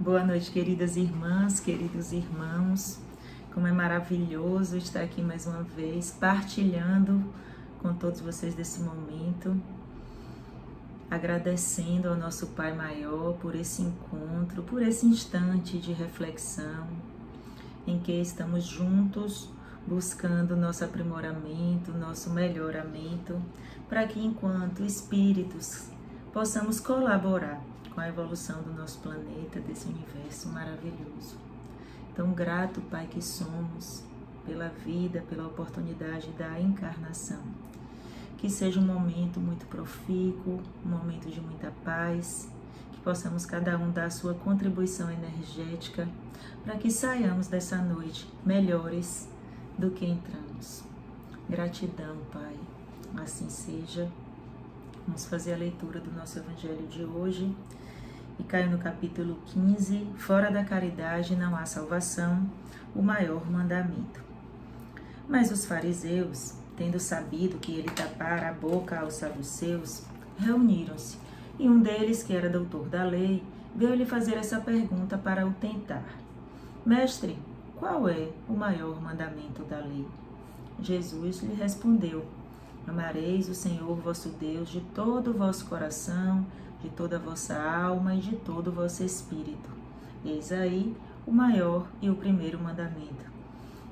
Boa noite, queridas irmãs, queridos irmãos. Como é maravilhoso estar aqui mais uma vez, partilhando com todos vocês desse momento, agradecendo ao nosso Pai Maior por esse encontro, por esse instante de reflexão, em que estamos juntos buscando nosso aprimoramento, nosso melhoramento, para que enquanto espíritos possamos colaborar com a evolução do nosso planeta, desse universo maravilhoso. Tão grato, Pai, que somos pela vida, pela oportunidade da encarnação. Que seja um momento muito profícuo, um momento de muita paz, que possamos cada um dar a sua contribuição energética para que saiamos dessa noite melhores do que entramos. Gratidão, Pai. Assim seja. Vamos fazer a leitura do nosso Evangelho de hoje. E caiu no capítulo 15, fora da caridade não há salvação, o maior mandamento. Mas os fariseus, tendo sabido que ele tapara a boca aos saduceus, reuniram-se, e um deles, que era doutor da lei, veio-lhe fazer essa pergunta para o tentar. Mestre, qual é o maior mandamento da lei? Jesus lhe respondeu: amareis o Senhor vosso Deus de todo o vosso coração, de toda a vossa alma e de todo o vosso espírito. Eis aí o maior e o primeiro mandamento.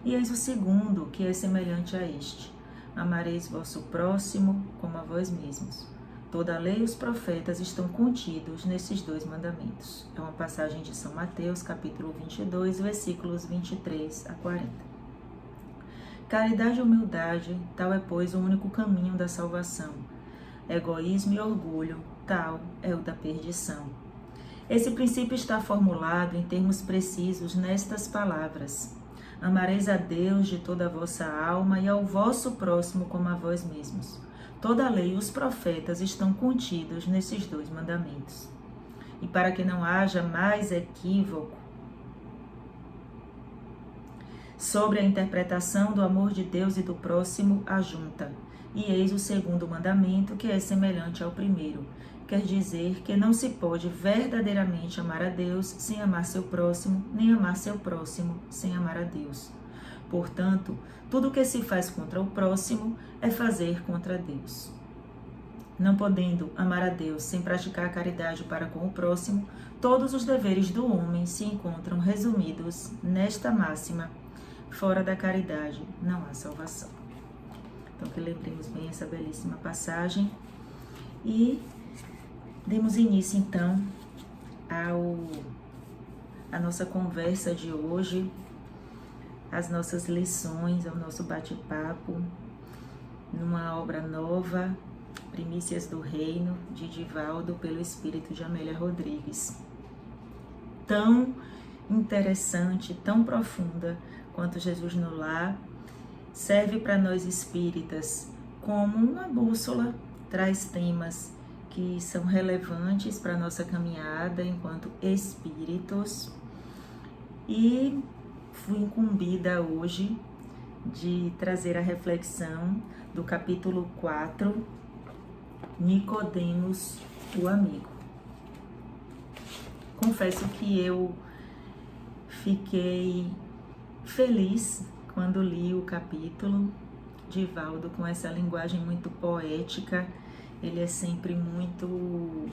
E eis o segundo, que é semelhante a este: amareis vosso próximo como a vós mesmos. Toda a lei e os profetas estão contidos nesses dois mandamentos. É uma passagem de São Mateus, capítulo 22, versículos 23 a 40. Caridade e humildade, tal é, pois, o único caminho da salvação. Egoísmo e orgulho, tal é o da perdição. Esse princípio está formulado em termos precisos nestas palavras: amareis a Deus de toda a vossa alma e ao vosso próximo como a vós mesmos. Toda a lei e os profetas estão contidos nesses dois mandamentos. E para que não haja mais equívoco sobre a interpretação do amor de Deus e do próximo, ajunta: e eis o segundo mandamento, que é semelhante ao primeiro. Quer dizer que não se pode verdadeiramente amar a Deus sem amar seu próximo, nem amar seu próximo sem amar a Deus. Portanto, tudo que se faz contra o próximo é fazer contra Deus. Não podendo amar a Deus sem praticar a caridade para com o próximo, todos os deveres do homem se encontram resumidos nesta máxima: fora da caridade não há salvação. Então, que lembremos bem essa belíssima passagem e demos início, então, à nossa conversa de hoje, às nossas lições, ao nosso bate-papo, numa obra nova, Primícias do Reino, de Divaldo, pelo espírito de Amélia Rodrigues. Tão interessante, tão profunda quanto Jesus no Lar, serve para nós espíritas como uma bússola, traz temas que são relevantes para a nossa caminhada enquanto espíritos. E fui incumbida hoje de trazer a reflexão do capítulo 4, Nicodemos, o amigo. Confesso que eu fiquei feliz quando li o capítulo. Divaldo, com essa linguagem muito poética, ele é sempre muito...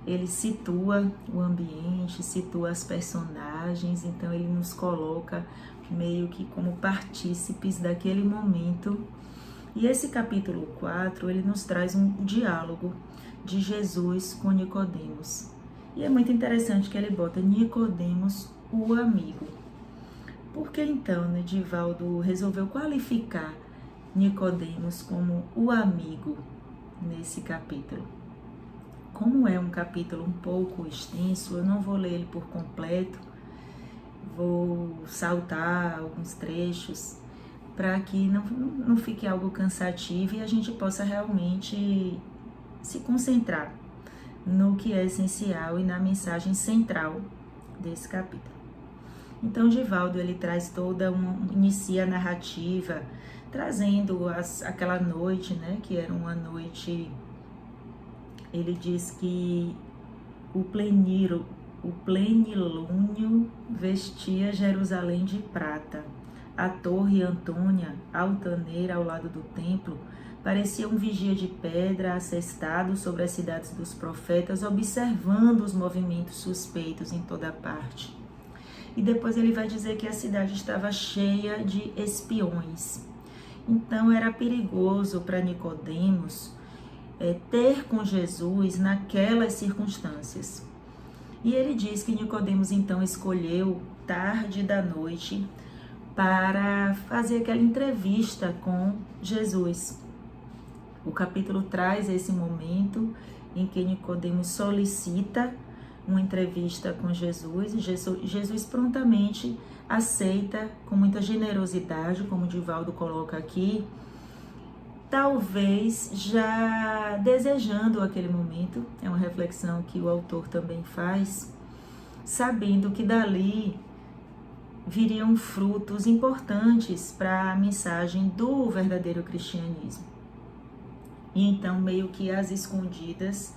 ele situa o ambiente, situa as personagens, então ele nos coloca meio que como partícipes daquele momento. E esse capítulo 4, ele nos traz um diálogo de Jesus com Nicodemos. E é muito interessante que ele bota Nicodemos, o amigo. Por que então, né, Divaldo resolveu qualificar Nicodemos como o amigo nesse capítulo? Como é um capítulo um pouco extenso, eu não vou ler ele por completo, vou saltar alguns trechos para que não fique algo cansativo e a gente possa realmente se concentrar no que é essencial e na mensagem central desse capítulo. Então, Divaldo, ele traz inicia a narrativa, trazendo aquela noite, né, que era uma noite, ele diz que o pleniro O plenilúnio vestia Jerusalém de prata. A torre Antônia, altaneira ao lado do templo, parecia um vigia de pedra assestado sobre as cidades dos profetas, observando os movimentos suspeitos em toda parte. E depois ele vai dizer que a cidade estava cheia de espiões. Então era perigoso para Nicodemos ter com Jesus naquelas circunstâncias. E ele diz que Nicodemos então escolheu tarde da noite para fazer aquela entrevista com Jesus. O capítulo traz esse momento em que Nicodemos solicita uma entrevista com Jesus e Jesus prontamente aceita com muita generosidade, como o Divaldo coloca aqui, talvez já desejando aquele momento. É uma reflexão que o autor também faz, sabendo que dali viriam frutos importantes para a mensagem do verdadeiro cristianismo. E então, meio que às escondidas,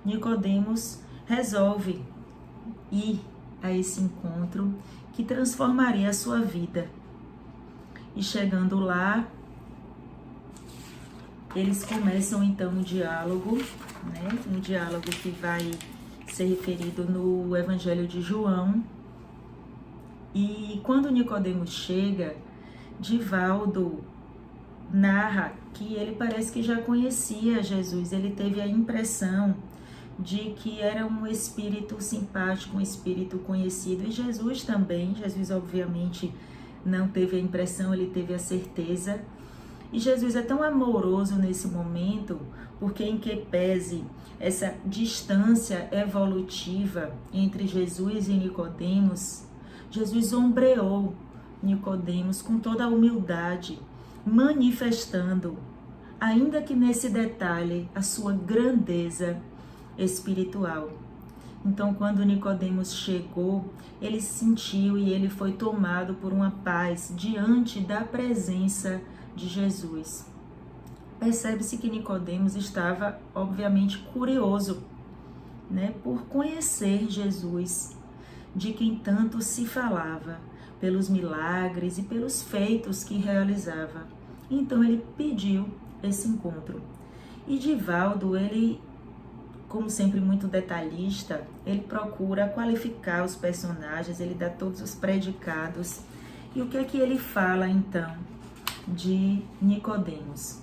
Nicodemos resolve ir a esse encontro que transformaria a sua vida. E chegando lá, eles começam então um diálogo, um diálogo que vai ser referido no Evangelho de João. E quando Nicodemos chega, Divaldo narra que ele parece que já conhecia Jesus. Ele teve a impressão de que era um espírito simpático, um espírito conhecido. E Jesus também. Jesus obviamente não teve a impressão, ele teve a certeza. E Jesus é tão amoroso nesse momento, porque em que pese essa distância evolutiva entre Jesus e Nicodemos, Jesus ombreou Nicodemos com toda a humildade, manifestando, ainda que nesse detalhe, a sua grandeza espiritual. Então, quando Nicodemos chegou, ele sentiu e ele foi tomado por uma paz diante da presença de Jesus. Percebe-se que Nicodemos estava, obviamente, curioso, por conhecer Jesus, de quem tanto se falava, pelos milagres e pelos feitos que realizava. Então ele pediu esse encontro. E Divaldo, ele, como sempre muito detalhista, ele procura qualificar os personagens, ele dá todos os predicados. E o que é que ele fala então de Nicodemos?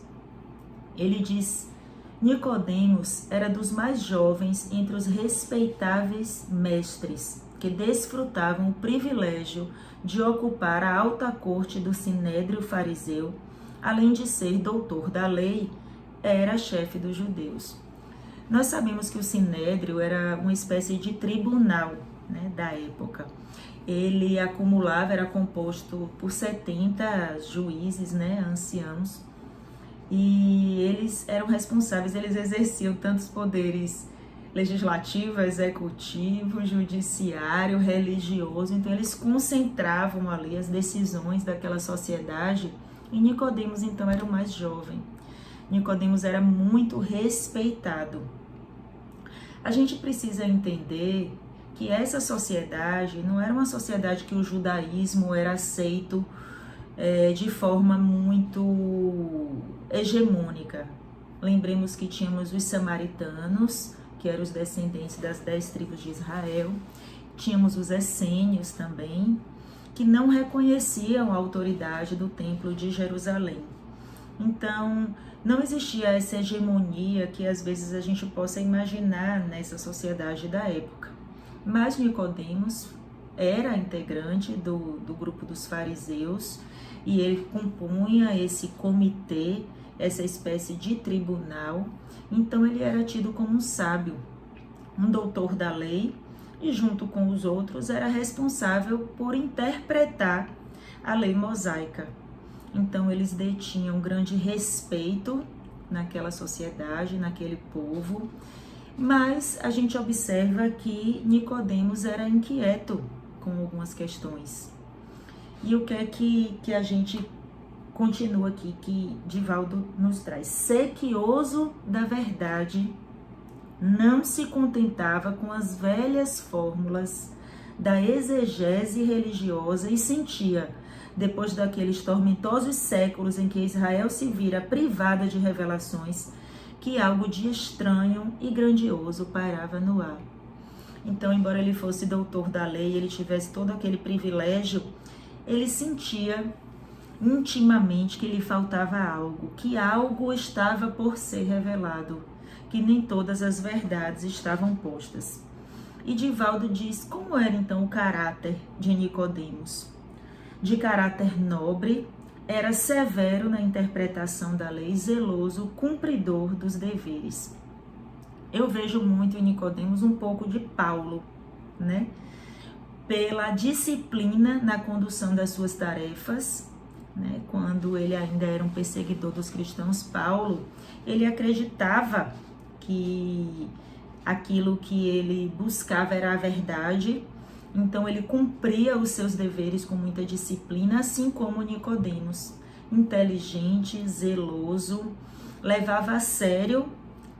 Ele diz: Nicodemos era dos mais jovens entre os respeitáveis mestres, que desfrutavam o privilégio de ocupar a alta corte do sinédrio fariseu, além de ser doutor da lei, era chefe dos judeus. Nós sabemos que o sinédrio era uma espécie de tribunal, da época. Ele acumulava, era composto por 70 juízes, anciãos, e eles eram responsáveis, eles exerciam tantos poderes legislativo, executivo, judiciário, religioso. Então eles concentravam ali as decisões daquela sociedade. E Nicodemos então era o mais jovem. Nicodemos era muito respeitado. A gente precisa entender que essa sociedade não era uma sociedade que o judaísmo era aceito de forma muito hegemônica. Lembremos que tínhamos os samaritanos, que eram os descendentes das 10 tribos de Israel. Tínhamos os essênios também, que não reconheciam a autoridade do templo de Jerusalém. Então, não existia essa hegemonia que às vezes a gente possa imaginar nessa sociedade da época. Mas Nicodemos era integrante do grupo dos fariseus e ele compunha esse comitê, essa espécie de tribunal. Então ele era tido como um sábio, um doutor da lei, e junto com os outros era responsável por interpretar a lei mosaica. Então eles detinham grande respeito naquela sociedade, naquele povo, mas a gente observa que Nicodemos era inquieto com algumas questões. E o que é que a gente continua aqui, que Divaldo nos traz? Sequioso da verdade não se contentava com as velhas fórmulas da exegese religiosa e sentia, depois daqueles tormentosos séculos em que Israel se vira privada de revelações, que algo de estranho e grandioso pairava no ar. Então, embora ele fosse doutor da lei, ele tivesse todo aquele privilégio, ele sentia intimamente que lhe faltava algo, que algo estava por ser revelado, que nem todas as verdades estavam postas. E Divaldo diz como era então o caráter de Nicodemos. De caráter nobre, era severo na interpretação da lei, zeloso, cumpridor dos deveres. Eu vejo muito em Nicodemos um pouco de Paulo, né? Pela disciplina na condução das suas tarefas, né? Quando ele ainda era um perseguidor dos cristãos, Paulo, ele acreditava que aquilo que ele buscava era a verdade, então ele cumpria os seus deveres com muita disciplina, assim como Nicodemos, inteligente, zeloso, levava a sério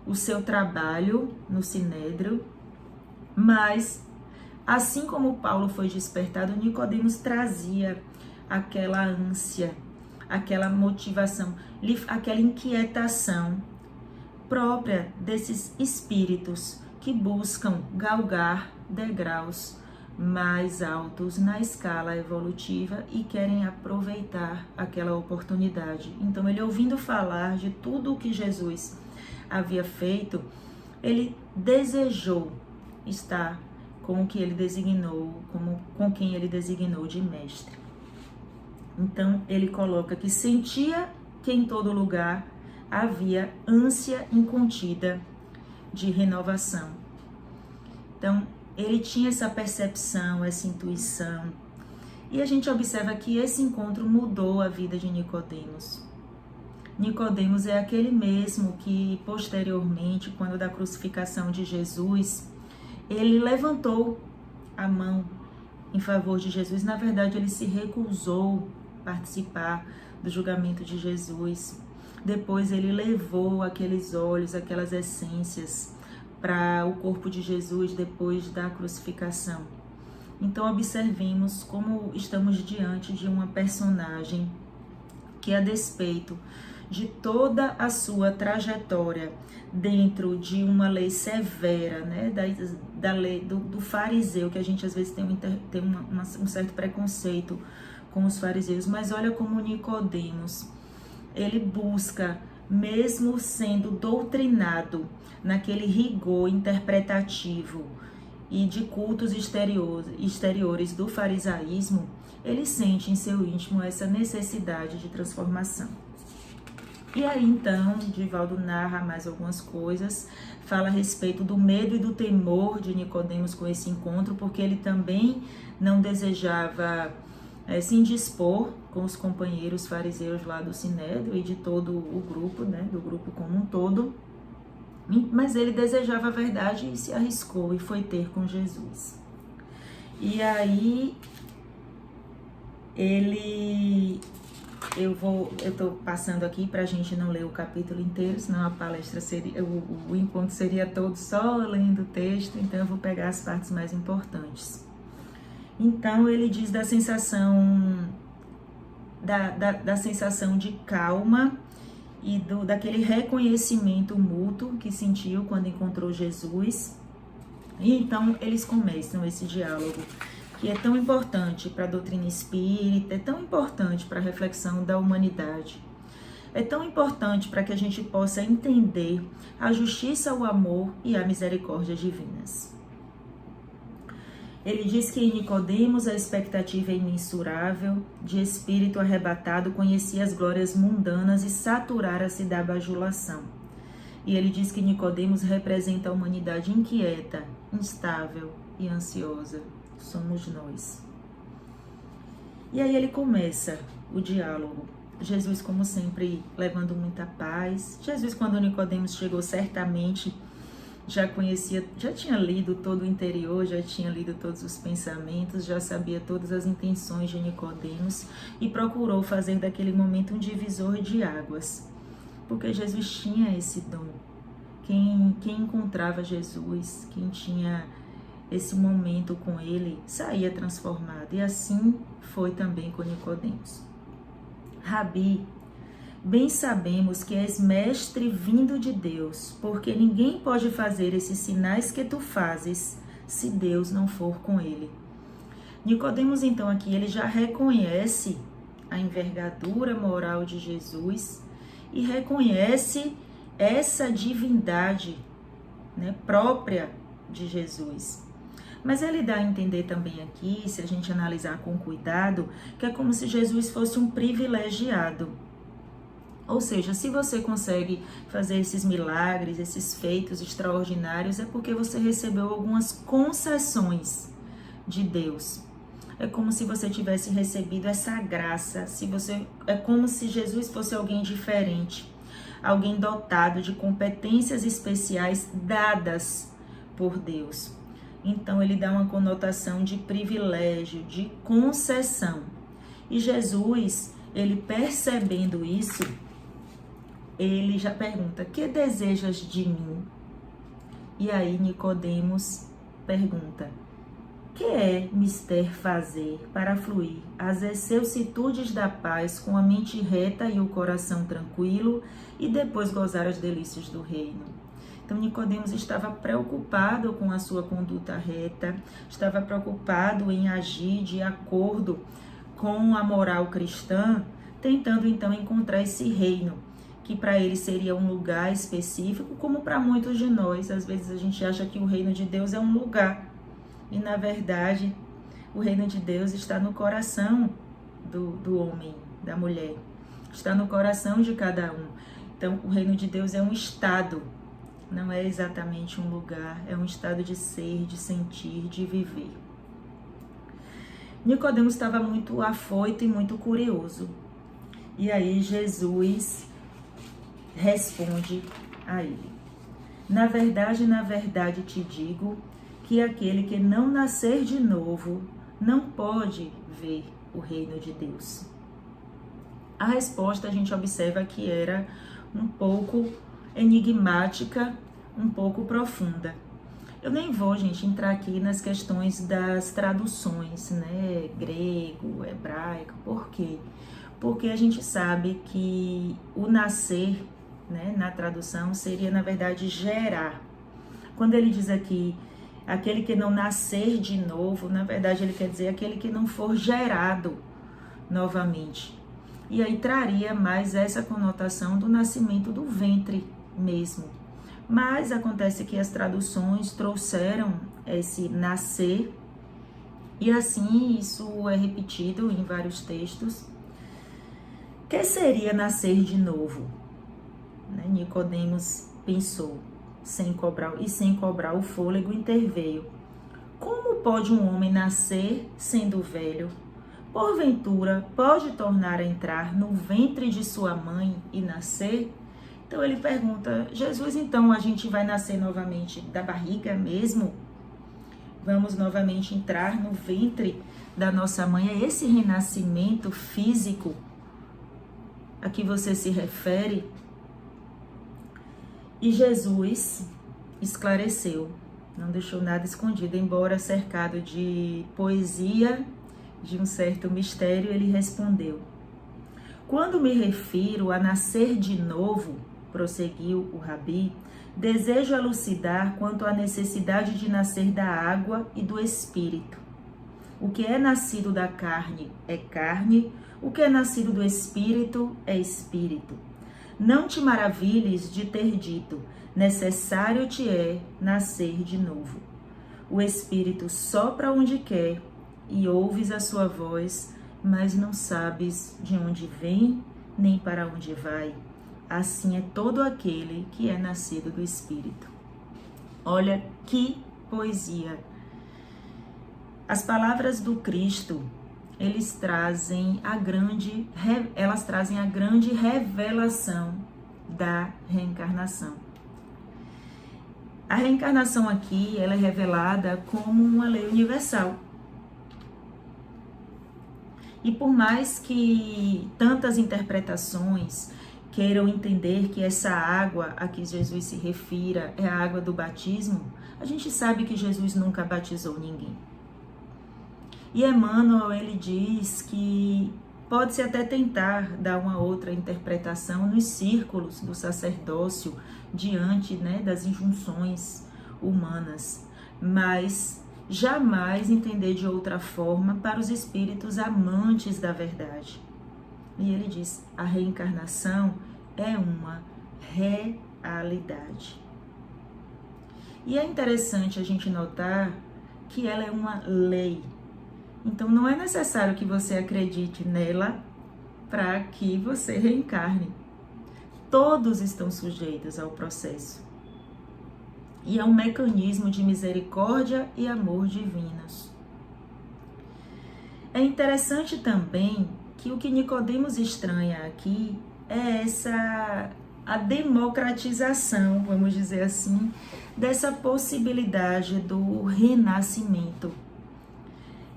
o seu trabalho no sinédrio, mas assim como Paulo foi despertado, Nicodemos trazia aquela ânsia, aquela motivação, aquela inquietação própria desses espíritos que buscam galgar degraus mais altos na escala evolutiva e querem aproveitar aquela oportunidade. Então, ele ouvindo falar de tudo o que Jesus havia feito, ele desejou estar com o que ele designou, com quem ele designou de mestre. Então, ele coloca que sentia que em todo lugar havia ânsia incontida de renovação. Então, ele tinha essa percepção, essa intuição. E a gente observa que esse encontro mudou a vida de Nicodemos. Nicodemos é aquele mesmo que, posteriormente, quando da crucificação de Jesus, ele levantou a mão em favor de Jesus. Na verdade, ele se recusou a participar do julgamento de Jesus. Depois ele levou aqueles óleos, aquelas essências para o corpo de Jesus depois da crucificação. Então observemos como estamos diante de uma personagem que, a despeito de toda a sua trajetória dentro de uma lei severa, né, da lei do fariseu, que a gente às vezes tem um certo preconceito com os fariseus, mas olha como Nicodemos, ele busca, mesmo sendo doutrinado naquele rigor interpretativo e de cultos exteriores do farisaísmo, ele sente em seu íntimo essa necessidade de transformação. E aí então, Divaldo narra mais algumas coisas, fala a respeito do medo e do temor de Nicodemos com esse encontro, porque ele também não desejava se indispor com os companheiros fariseus lá do Sinédrio e de todo o grupo, né, do grupo como um todo, mas ele desejava a verdade e se arriscou e foi ter com Jesus. E aí eu estou passando aqui para a gente não ler o capítulo inteiro, senão a palestra seria, o encontro seria todo só lendo o texto, então eu vou pegar as partes mais importantes. Então ele diz da sensação da sensação de calma e daquele reconhecimento mútuo que sentiu quando encontrou Jesus. E então eles começam esse diálogo, que é tão importante para a doutrina espírita, é tão importante para a reflexão da humanidade, é tão importante para que a gente possa entender a justiça, o amor e a misericórdia divinas. Ele diz que em Nicodemos a expectativa é imensurável, de espírito arrebatado, conhecia as glórias mundanas e saturara-se da bajulação. E ele diz que Nicodemos representa a humanidade inquieta, instável e ansiosa. Somos nós. E aí ele começa o diálogo. Jesus, como sempre, levando muita paz. Jesus, quando Nicodemos chegou, certamente já conhecia, já tinha lido todo o interior, já tinha lido todos os pensamentos, já sabia todas as intenções de Nicodemos e procurou fazer daquele momento um divisor de águas, porque Jesus tinha esse dom, Quem encontrava Jesus, quem tinha esse momento com ele, saía transformado. E assim foi também com Nicodemos. Rabi, bem sabemos que és mestre vindo de Deus, porque ninguém pode fazer esses sinais que tu fazes se Deus não for com ele. Nicodemos, então, aqui, ele já reconhece a envergadura moral de Jesus e reconhece essa divindade, né, própria de Jesus. Mas ele dá a entender também aqui, se a gente analisar com cuidado, que é como se Jesus fosse um privilegiado. Ou seja, se você consegue fazer esses milagres, esses feitos extraordinários, é porque você recebeu algumas concessões de Deus. É como se você tivesse recebido essa graça, é como se Jesus fosse alguém diferente, alguém dotado de competências especiais dadas por Deus. Então ele dá uma conotação de privilégio, de concessão. E Jesus, ele percebendo isso, ele já pergunta: que desejas de mim? E aí Nicodemos pergunta: que é mister fazer para fluir as excelsitudes da paz com a mente reta e o coração tranquilo e depois gozar as delícias do reino? Então Nicodemos estava preocupado com a sua conduta reta, estava preocupado em agir de acordo com a moral cristã, tentando então encontrar esse reino, que para ele seria um lugar específico, como para muitos de nós. Às vezes a gente acha que o reino de Deus é um lugar, e na verdade o reino de Deus está no coração do homem, da mulher, está no coração de cada um. Então o reino de Deus é um estado, não é exatamente um lugar, é um estado de ser, de sentir, de viver. Nicodemos estava muito afoito e muito curioso. E aí Jesus responde a ele: na verdade te digo que aquele que não nascer de novo não pode ver o reino de Deus. A resposta a gente observa que era um pouco enigmática, um pouco profunda. Eu nem vou, gente, entrar aqui nas questões das traduções, né, grego, hebraico. Por quê? Porque a gente sabe que o nascer, né, na tradução seria, na verdade, gerar. Quando ele diz aqui, aquele que não nascer de novo, na verdade ele quer dizer aquele que não for gerado novamente. E aí traria mais essa conotação do nascimento do ventre mesmo. Mas acontece que as traduções trouxeram esse nascer, e assim isso é repetido em vários textos. O que seria nascer de novo? Nicodemos pensou, sem cobrar o fôlego, interveio: como pode um homem nascer sendo velho? Porventura pode tornar a entrar no ventre de sua mãe e nascer? Então ele pergunta: Jesus, então a gente vai nascer novamente da barriga mesmo? Vamos novamente entrar no ventre da nossa mãe? É esse renascimento físico a que você se refere? E Jesus esclareceu, não deixou nada escondido, embora cercado de poesia, de um certo mistério, ele respondeu: quando me refiro a nascer de novo, prosseguiu o Rabi, desejo elucidar quanto à necessidade de nascer da água e do espírito. O que é nascido da carne é carne, o que é nascido do espírito é espírito. Não te maravilhes de ter dito: necessário te é nascer de novo. O espírito sopra onde quer e ouves a sua voz, mas não sabes de onde vem nem para onde vai. Assim é todo aquele que é nascido do Espírito. Olha que poesia! As palavras do Cristo, elas trazem a grande revelação da reencarnação. A reencarnação aqui, ela é revelada como uma lei universal. E por mais que tantas interpretações queiram entender que essa água a que Jesus se refira é a água do batismo, a gente sabe que Jesus nunca batizou ninguém. E Emmanuel, ele diz que pode-se até tentar dar uma outra interpretação nos círculos do sacerdócio diante, né, das injunções humanas, mas jamais entender de outra forma para os espíritos amantes da verdade. E ele diz, a reencarnação é uma realidade. E é interessante a gente notar que ela é uma lei. Então não é necessário que você acredite nela para que você reencarne. Todos estão sujeitos ao processo. E é um mecanismo de misericórdia e amor divinos. É interessante também que o que Nicodemos estranha aqui é a democratização, vamos dizer assim, dessa possibilidade do renascimento.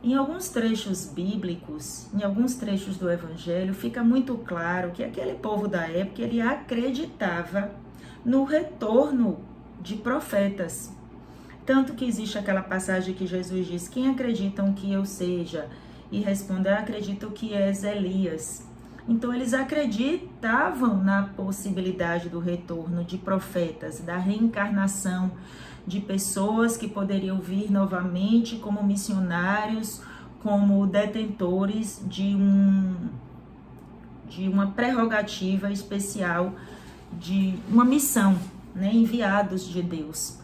Em alguns trechos bíblicos, em alguns trechos do Evangelho, fica muito claro que aquele povo da época, ele acreditava no retorno de profetas. Tanto que existe aquela passagem que Jesus diz, quem acreditam que eu seja? E responde, acredito que és Elias. Então eles acreditavam na possibilidade do retorno de profetas, da reencarnação de pessoas que poderiam vir novamente como missionários, como detentores de uma prerrogativa especial, de uma missão, né, enviados de Deus.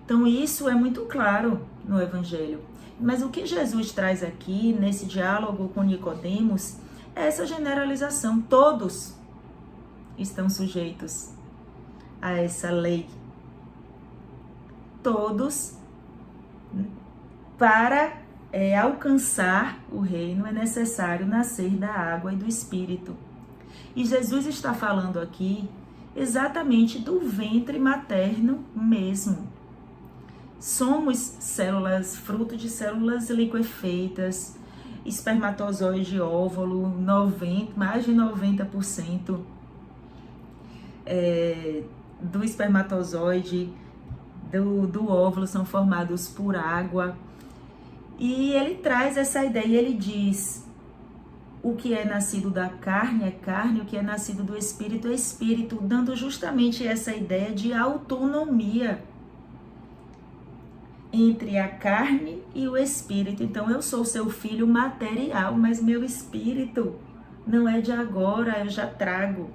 Então isso é muito claro no Evangelho. Mas o que Jesus traz aqui, nesse diálogo com Nicodemos, é essa generalização. Todos estão sujeitos a essa lei. Todos, para alcançar o reino, é necessário nascer da água e do Espírito. E Jesus está falando aqui exatamente do ventre materno mesmo. Somos células, fruto de células liquefeitas, espermatozoide, óvulo, mais de 90% do espermatozoide, do óvulo são formados por água. E ele traz essa ideia, ele diz, o que é nascido da carne é carne, o que é nascido do espírito é espírito, dando justamente essa ideia de autonomia entre a carne e o espírito. Então eu sou seu filho material, mas meu espírito não é de agora, eu já trago.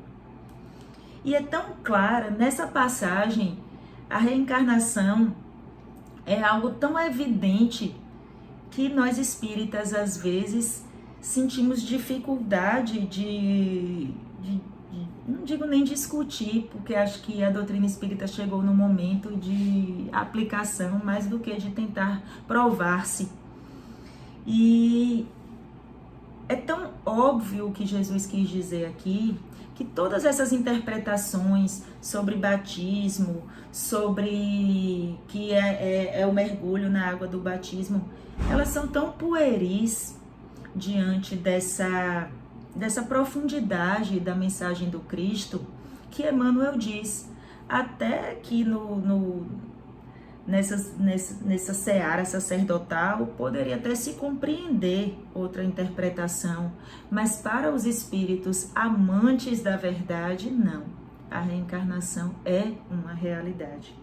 E é tão clara nessa passagem, a reencarnação é algo tão evidente que nós espíritas às vezes sentimos dificuldade de não digo nem discutir, porque acho que a doutrina espírita chegou no momento de aplicação mais do que de tentar provar-se. E é tão óbvio o que Jesus quis dizer aqui, que todas essas interpretações sobre batismo, sobre que é o mergulho na água do batismo, elas são tão pueris diante dessa profundidade da mensagem do Cristo, que Emmanuel diz, até que nessa seara sacerdotal poderia até se compreender outra interpretação, mas para os espíritos amantes da verdade, não. A reencarnação é uma realidade.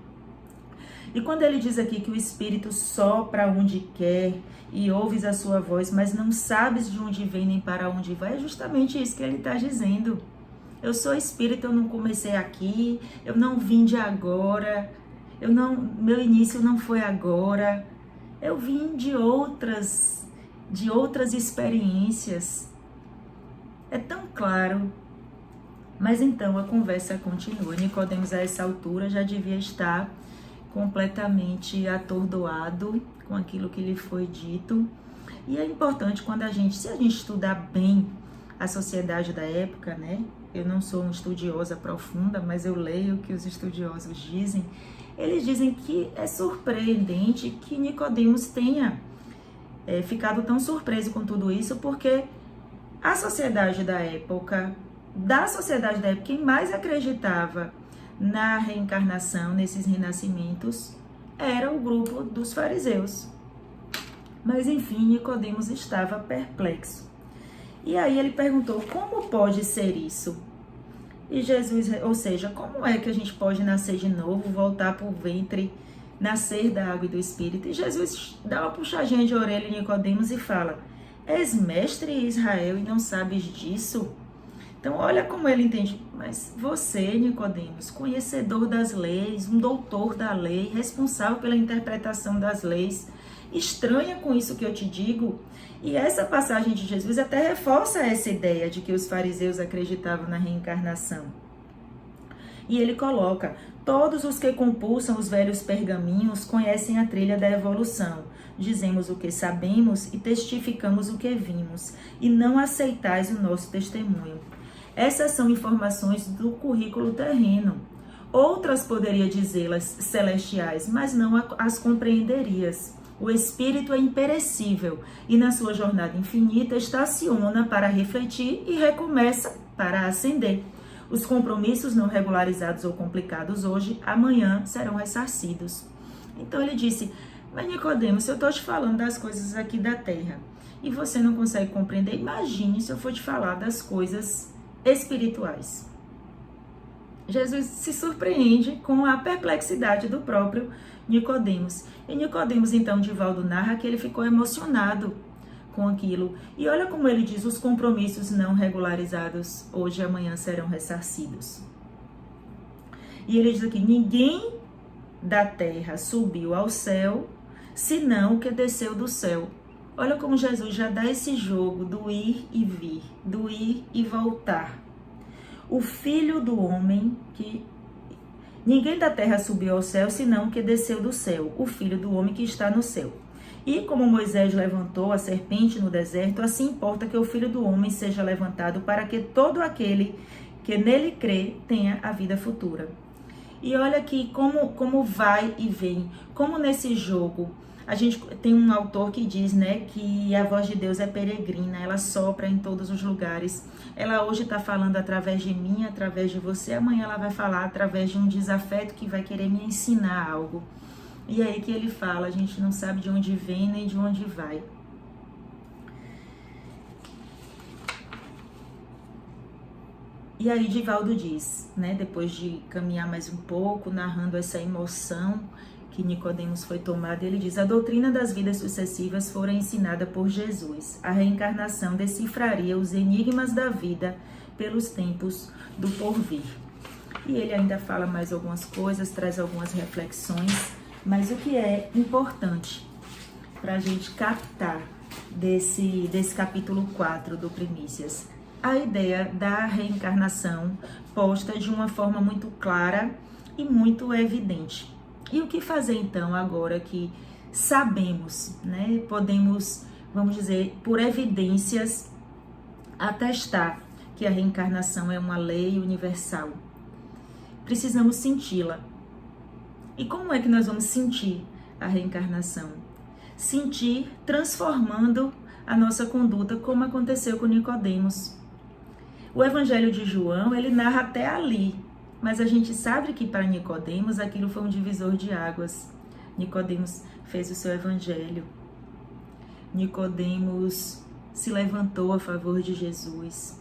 E quando ele diz aqui que o espírito sopra onde quer e ouves a sua voz, mas não sabes de onde vem nem para onde vai, é justamente isso que ele está dizendo. Eu sou espírito, eu não comecei aqui, eu não vim de agora, meu início não foi agora, eu vim de outras experiências. É tão claro. Mas então a conversa continua. Nicodemos a essa altura já devia estar completamente atordoado com aquilo que lhe foi dito. E é importante se a gente estudar bem a sociedade da época, né? Eu não sou uma estudiosa profunda, mas eu leio o que os estudiosos dizem. Eles dizem que é surpreendente que Nicodemos tenha ficado tão surpreso com tudo isso, porque a sociedade da época da sociedade da época, quem mais acreditava na reencarnação, nesses renascimentos, era o grupo dos fariseus. Mas enfim, Nicodemos estava perplexo. E aí ele perguntou, como pode ser isso? E Jesus, ou seja, como é que a gente pode nascer de novo, voltar para o ventre, nascer da água e do Espírito? E Jesus dá uma puxadinha de orelha em Nicodemos e fala, és mestre em Israel e não sabes disso? Então olha como ele entende, mas você, Nicodemos, conhecedor das leis, um doutor da lei, responsável pela interpretação das leis, estranha com isso que eu te digo? E essa passagem de Jesus até reforça essa ideia de que os fariseus acreditavam na reencarnação. E ele coloca, todos os que compulsam os velhos pergaminhos conhecem a trilha da evolução. Dizemos o que sabemos e testificamos o que vimos, e não aceitais o nosso testemunho. Essas são informações do currículo terreno. Outras poderia dizê-las celestiais, mas não as compreenderias. O espírito é imperecível e na sua jornada infinita estaciona para refletir e recomeça para ascender. Os compromissos não regularizados ou complicados hoje, amanhã serão ressarcidos. Então ele disse, mas Nicodemos, se eu estou te falando das coisas aqui da terra e você não consegue compreender, imagine se eu for te falar das coisas espirituais. Jesus se surpreende com a perplexidade do próprio Nicodemos. E Nicodemos, então, Divaldo narra que ele ficou emocionado com aquilo. E olha como ele diz, os compromissos não regularizados hoje e amanhã serão ressarcidos. E ele diz aqui, ninguém da terra subiu ao céu, senão o que desceu do céu. Olha como Jesus já dá esse jogo do ir e vir, do ir e voltar. O Filho do Homem, que ninguém da terra subiu ao céu, senão o que desceu do céu, o Filho do Homem que está no céu. E como Moisés levantou a serpente no deserto, assim importa que o Filho do Homem seja levantado para que todo aquele que nele crê tenha a vida futura. E olha aqui como vai e vem, como nesse jogo. A gente tem um autor que diz, né, que a voz de Deus é peregrina, ela sopra em todos os lugares. Ela hoje está falando através de mim, através de você, amanhã ela vai falar através de um desafeto que vai querer me ensinar algo. E aí que ele fala, a gente não sabe de onde vem nem de onde vai. E aí Divaldo diz, né, depois de caminhar mais um pouco, narrando essa emoção que Nicodemos foi tomado, ele diz, a doutrina das vidas sucessivas fora ensinada por Jesus. A reencarnação decifraria os enigmas da vida pelos tempos do porvir. E ele ainda fala mais algumas coisas, traz algumas reflexões, mas o que é importante para a gente captar desse capítulo 4 do Primícias? A ideia da reencarnação posta de uma forma muito clara e muito evidente. E o que fazer então agora que sabemos, né? Podemos, vamos dizer, por evidências, atestar que a reencarnação é uma lei universal. Precisamos senti-la. E como é que nós vamos sentir a reencarnação? Sentir transformando a nossa conduta, como aconteceu com Nicodemos. O Evangelho de João, ele narra até ali, mas a gente sabe que para Nicodemos aquilo foi um divisor de águas. Nicodemos fez o seu evangelho. Nicodemos se levantou a favor de Jesus.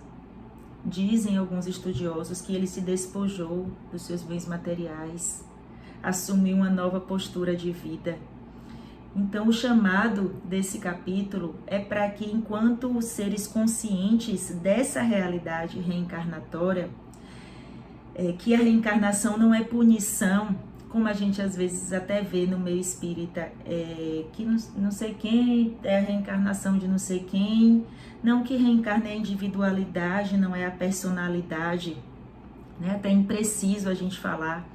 Dizem alguns estudiosos que ele se despojou dos seus bens materiais, assumiu uma nova postura de vida. Então, o chamado desse capítulo é para que, enquanto seres conscientes dessa realidade reencarnatória, que a reencarnação não é punição, como a gente às vezes até vê no meio espírita, que não sei quem é a reencarnação de não sei quem, não que reencarne é a individualidade, não é a personalidade, né? Até impreciso a gente falar.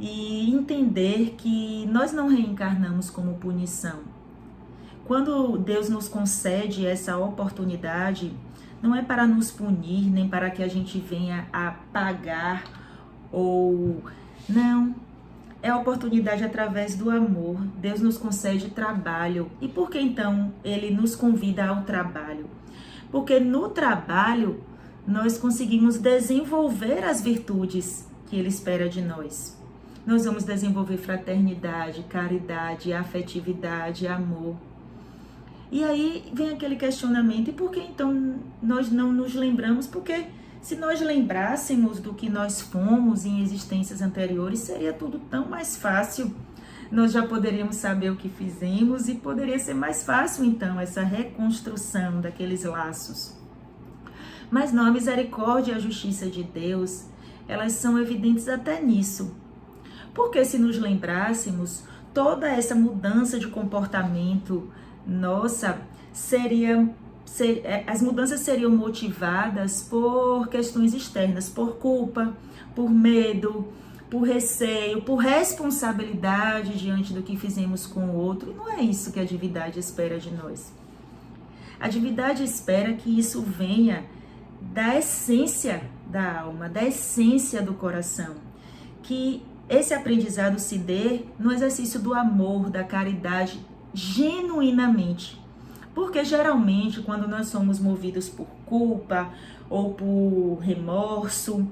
E entender que nós não reencarnamos como punição. Quando Deus nos concede essa oportunidade, não é para nos punir, nem para que a gente venha a pagar ou... Não, é a oportunidade através do amor. Deus nos concede trabalho. E por que então Ele nos convida ao trabalho? Porque no trabalho nós conseguimos desenvolver as virtudes que Ele espera de nós. Nós vamos desenvolver fraternidade, caridade, afetividade, amor. E aí vem aquele questionamento, e por que então nós não nos lembramos? Porque se nós lembrássemos do que nós fomos em existências anteriores, seria tudo tão mais fácil. Nós já poderíamos saber o que fizemos e poderia ser mais fácil então essa reconstrução daqueles laços. Mas não, a misericórdia e a justiça de Deus, elas são evidentes até nisso. Porque se nos lembrássemos, toda essa mudança de comportamento nossa as mudanças seriam motivadas por questões externas, por culpa, por medo, por receio, por responsabilidade diante do que fizemos com o outro. E não é isso que a divindade espera de nós. A divindade espera que isso venha da essência da alma, da essência do coração. Que esse aprendizado se dê no exercício do amor, da caridade, genuinamente. Porque geralmente quando nós somos movidos por culpa ou por remorso,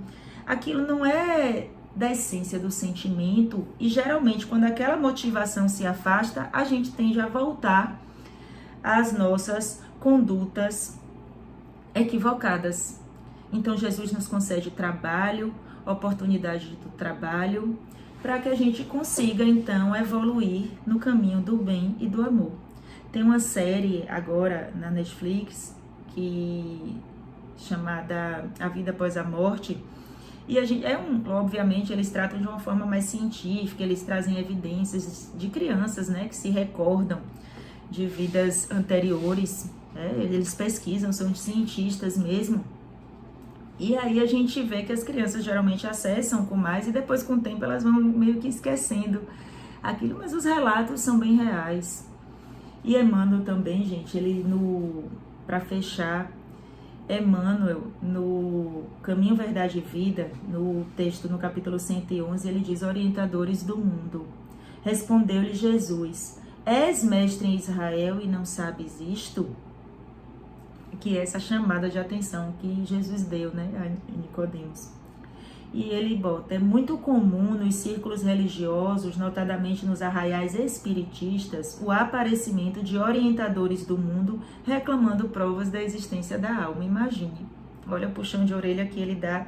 aquilo não é da essência do sentimento e geralmente quando aquela motivação se afasta, a gente tende a voltar às nossas condutas equivocadas. Então Jesus nos concede trabalho, oportunidade do trabalho, para que a gente consiga então evoluir no caminho do bem e do amor. Tem uma série agora na Netflix chamada A Vida Após a Morte. E obviamente eles tratam de uma forma mais científica, eles trazem evidências de crianças, né, que se recordam de vidas anteriores, eles pesquisam, são cientistas mesmo. E aí a gente vê que as crianças geralmente acessam com mais e depois com o tempo elas vão meio que esquecendo aquilo, mas os relatos são bem reais. E Emmanuel também, gente, para fechar, Emmanuel, no Caminho, Verdade e Vida, no texto, no capítulo 111, ele diz: orientadores do mundo. Respondeu-lhe Jesus: és mestre em Israel e não sabes isto? Que é essa chamada de atenção que Jesus deu, né, a Nicodemos. E ele bota: é muito comum nos círculos religiosos, notadamente nos arraiais espiritistas, o aparecimento de orientadores do mundo reclamando provas da existência da alma. Imagine, olha o puxão de orelha que ele dá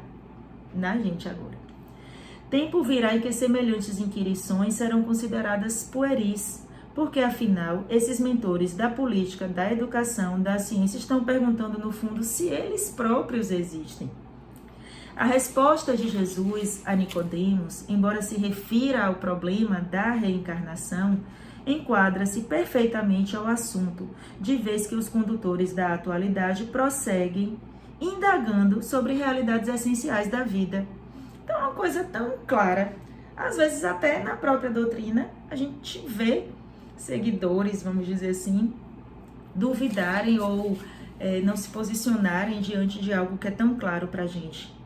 na gente agora. Tempo virá em que semelhantes inquirições serão consideradas pueris, porque afinal, esses mentores da política, da educação, da ciência estão perguntando no fundo se eles próprios existem. A resposta de Jesus a Nicodemos, embora se refira ao problema da reencarnação, enquadra-se perfeitamente ao assunto, de vez que os condutores da atualidade prosseguem indagando sobre realidades essenciais da vida. Então é uma coisa tão clara. Às vezes até na própria doutrina a gente vê seguidores, vamos dizer assim, duvidarem ou não se posicionarem diante de algo que é tão claro para a gente.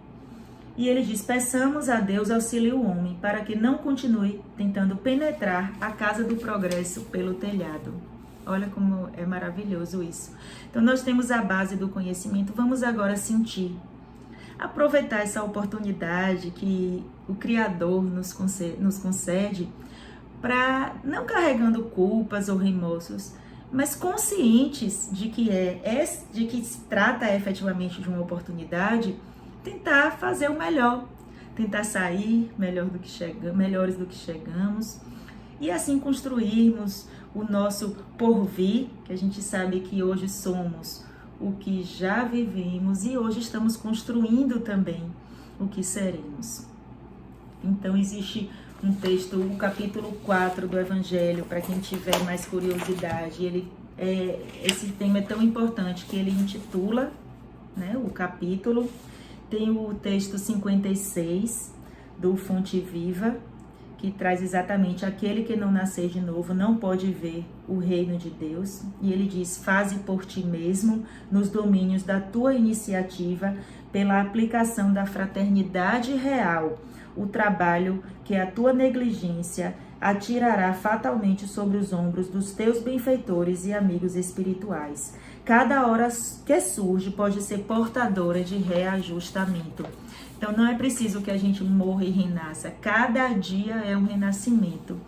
E ele diz: peçamos a Deus auxilie o homem para que não continue tentando penetrar a casa do progresso pelo telhado. Olha como é maravilhoso isso. Então nós temos a base do conhecimento, vamos agora sentir. Aproveitar essa oportunidade que o Criador nos concede para, não carregando culpas ou remorsos, mas conscientes de que se trata efetivamente de uma oportunidade, tentar fazer o melhor, tentar sair melhores do que chegamos e assim construirmos o nosso porvir, que a gente sabe que hoje somos o que já vivemos e hoje estamos construindo também o que seremos. Então existe um texto, o capítulo 4 do Evangelho, para quem tiver mais curiosidade, esse tema é tão importante que ele intitula, né, o capítulo. Tem o texto 56 do Fonte Viva, que traz exatamente: aquele que não nascer de novo não pode ver o reino de Deus. E ele diz: faze por ti mesmo, nos domínios da tua iniciativa, pela aplicação da fraternidade real, o trabalho que a tua negligência atirará fatalmente sobre os ombros dos teus benfeitores e amigos espirituais. Cada hora que surge pode ser portadora de reajustamento. Então não é preciso que a gente morra e renasça. Cada dia é um renascimento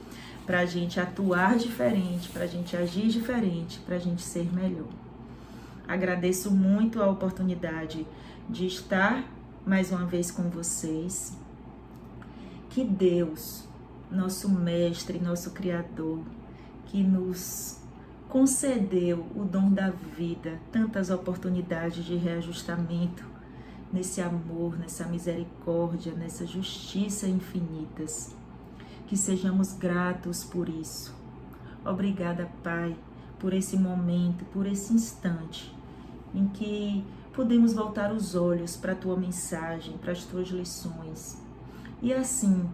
para a gente atuar diferente, para a gente agir diferente, para a gente ser melhor. Agradeço muito a oportunidade de estar mais uma vez com vocês. Que Deus, nosso Mestre, nosso Criador, que nos concedeu o dom da vida, tantas oportunidades de reajustamento, nesse amor, nessa misericórdia, nessa justiça infinitas. Que sejamos gratos por isso. Obrigada, Pai, por esse momento, por esse instante em que podemos voltar os olhos para a Tua mensagem, para as Tuas lições e assim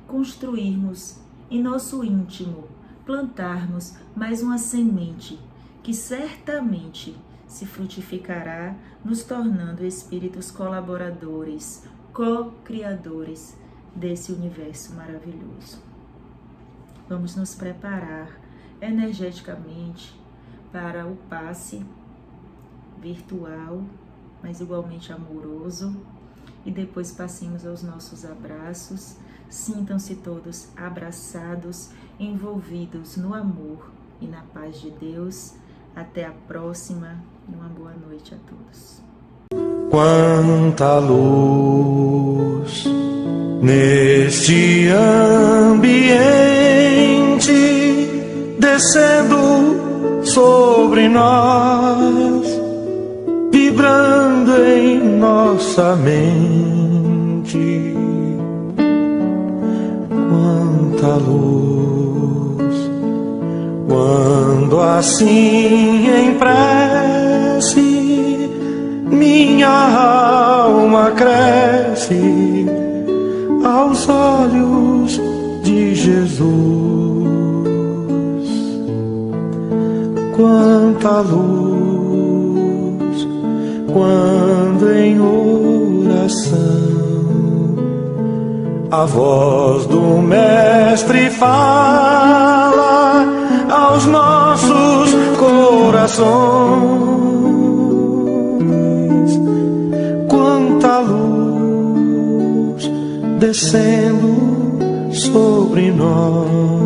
construirmos em nosso íntimo, plantarmos mais uma semente que certamente se frutificará, nos tornando espíritos colaboradores, co-criadores desse universo maravilhoso. Vamos nos preparar energeticamente para o passe virtual, mas igualmente amoroso, e depois passemos aos nossos abraços. Sintam-se todos abraçados, envolvidos no amor e na paz de Deus. Até a próxima e uma boa noite a todos. Quanta luz neste ambiente, descendo sobre nós, vibrando em nossa mente. Quanta luz, quando assim em prece minha alma cresce aos olhos de Jesus. Quanta luz, quando em oração a voz do Mestre fala aos nossos corações. Quanta luz descendo sobre nós.